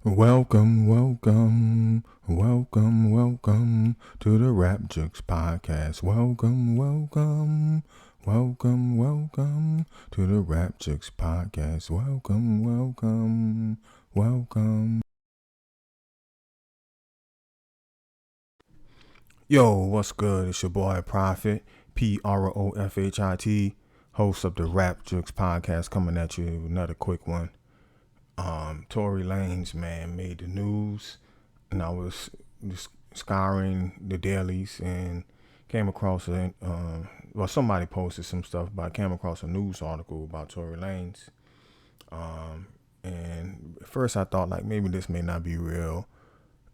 Welcome to the Rap Jux podcast. Welcome to the Rap Jux podcast. Welcome. Yo, what's good? It's your boy Prophet, Profhit, host of the Rap Jux podcast, coming at you with another quick one. Tory Lanez, man, made the news, and I was just scouring the dailies and came across somebody posted some stuff, but I came across a news article about Tory Lanez. And at first I thought like maybe this may not be real.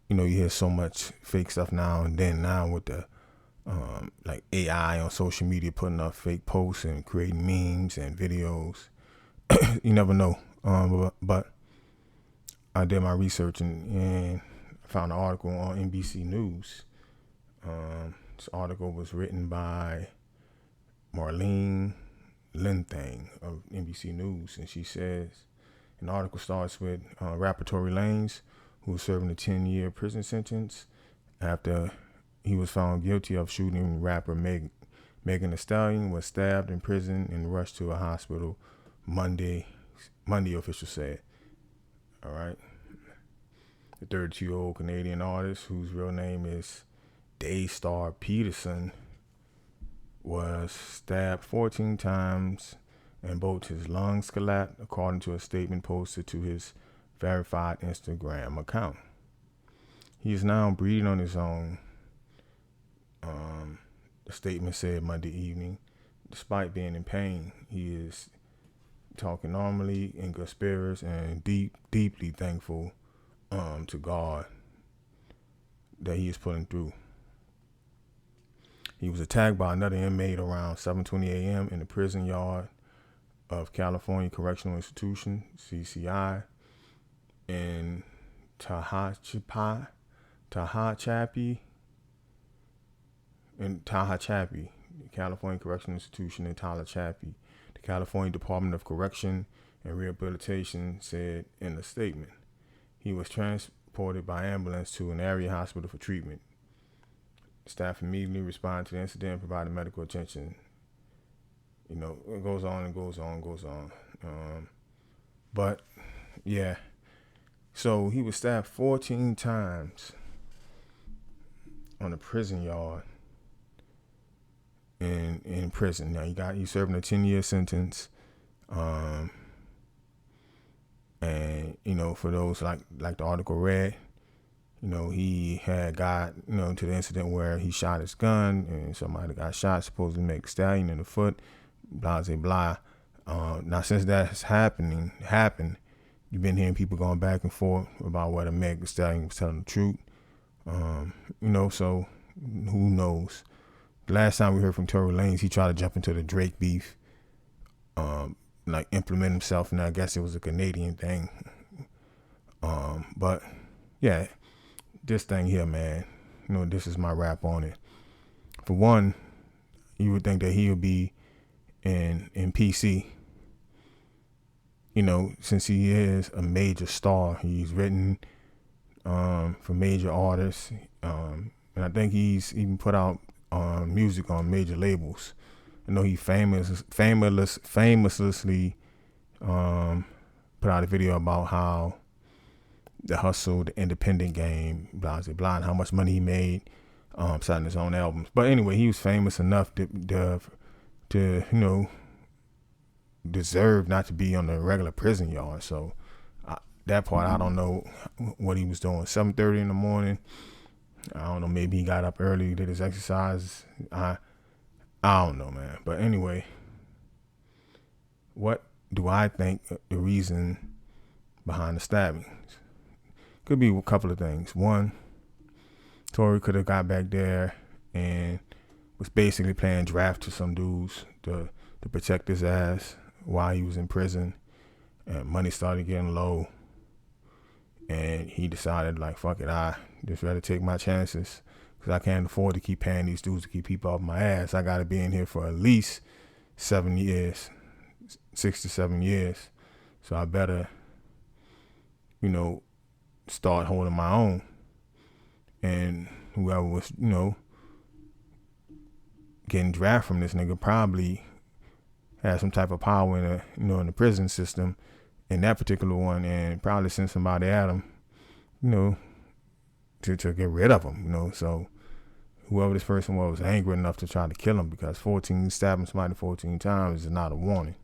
You know, you hear so much fake stuff now and then. Now with the like AI on social media putting up fake posts and creating memes and videos, you never know. But I did my research and found an article on NBC News. This article was written by Marlene Linthang of NBC News, and she says, an article starts with rapper Tory Lanez, who was serving a 10-year prison sentence after he was found guilty of shooting rapper Megan Thee Stallion, was stabbed in prison and rushed to a hospital Monday, officials said. All right. The 32-year-old Canadian artist, whose real name is Daystar Peterson, was stabbed 14 times and both his lungs collapsed, according to a statement posted to his verified Instagram account. He is now breathing on his own, the statement said Monday evening. Despite being in pain, he is talking normally, in good spirits, and deeply thankful to God that he is pulling through. He was attacked by another inmate around 7:20 a.m. in the prison yard of California Correctional Institution, CCI, in Tahachapi, the California Correctional Institution in Tallahassee. The California Department of Correction and Rehabilitation said in a statement. He was transported by ambulance to an area hospital for treatment. Staff immediately responded to the incident and provided medical attention. You know, it goes on. But, yeah. So he was stabbed 14 times on a prison yard in prison. Now, he's serving a 10-year sentence. And, you know, for those like the article read, you know, he had got, you know, to the incident where he shot his gun and somebody got shot, supposedly Megan Thee Stallion in the foot, blah, blah, blah. Now, since that has happened, you've been hearing people going back and forth about whether Megan Thee Stallion was telling the truth. You know, so who knows? The last time we heard from Tory Lanez, he tried to jump into the Drake beef, like implement himself, and I guess it was a Canadian thing. But yeah, this thing here, man, you know, this is my rap on it. For one, you would think that he would be in PC, you know, since he is a major star. He's written for major artists, and I think he's even put out music on major labels. I know he famously put out a video about how the hustle, the independent game, blah, blah, blah, and how much money he made selling his own albums. But anyway, he was famous enough to you know, deserve not to be on the regular prison yard. So that part, I don't know what he was doing. 7:30 in the morning. I don't know. Maybe he got up early, did his exercise. I don't know, man. But anyway, what do I think the reason behind the stabbings? Could be a couple of things. One, Tory could have got back there and was basically playing draft to some dudes to protect his ass while he was in prison, and money started getting low, and he decided, like, fuck it, I just rather take my chances, because I can't afford to keep paying these dudes to keep people off my ass. I got to be in here for at least 7 years, 6 to 7 years. So I better, you know, start holding my own. And whoever was, getting drafted from this nigga probably had some type of power in the prison system in that particular one, and probably sent somebody at him, to get rid of him, So whoever this person was angry enough to try to kill him, because stabbing somebody 14 times is not a warning.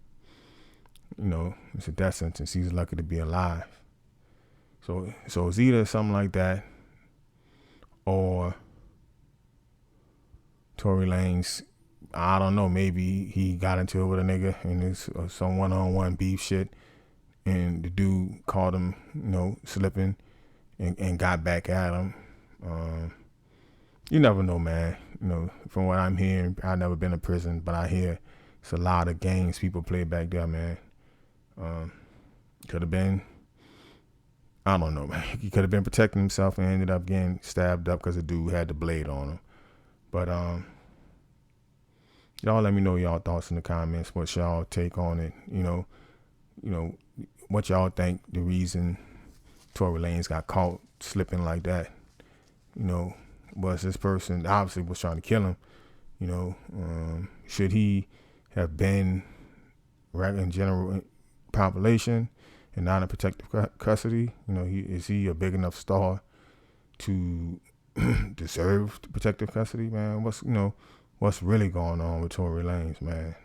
It's a death sentence. He's lucky to be alive. So it's either something like that, or Tory Lanez, I don't know, maybe he got into it with a nigga and it's some one-on-one beef shit, and the dude caught him, slipping and got back at him. You never know, man. From what I'm hearing, I've never been in prison, but I hear it's a lot of games people play back there, man. Could have been, I don't know, man. He could have been protecting himself and ended up getting stabbed up because the dude had the blade on him. But y'all let me know y'all thoughts in the comments. What's y'all take on it? What y'all think the reason Tory Lanez got caught slipping like that? Was this person obviously was trying to kill him? Should he have been right in general population and not in protective custody? Is he a big enough star to deserve protective custody, man? What's really going on with Tory Lanez, man?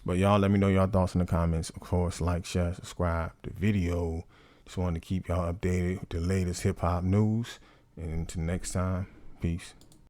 But y'all let me know y'all thoughts in the comments. Of course, like, share, subscribe the video. Just wanted to keep y'all updated with the latest hip hop news. And until next time, peace.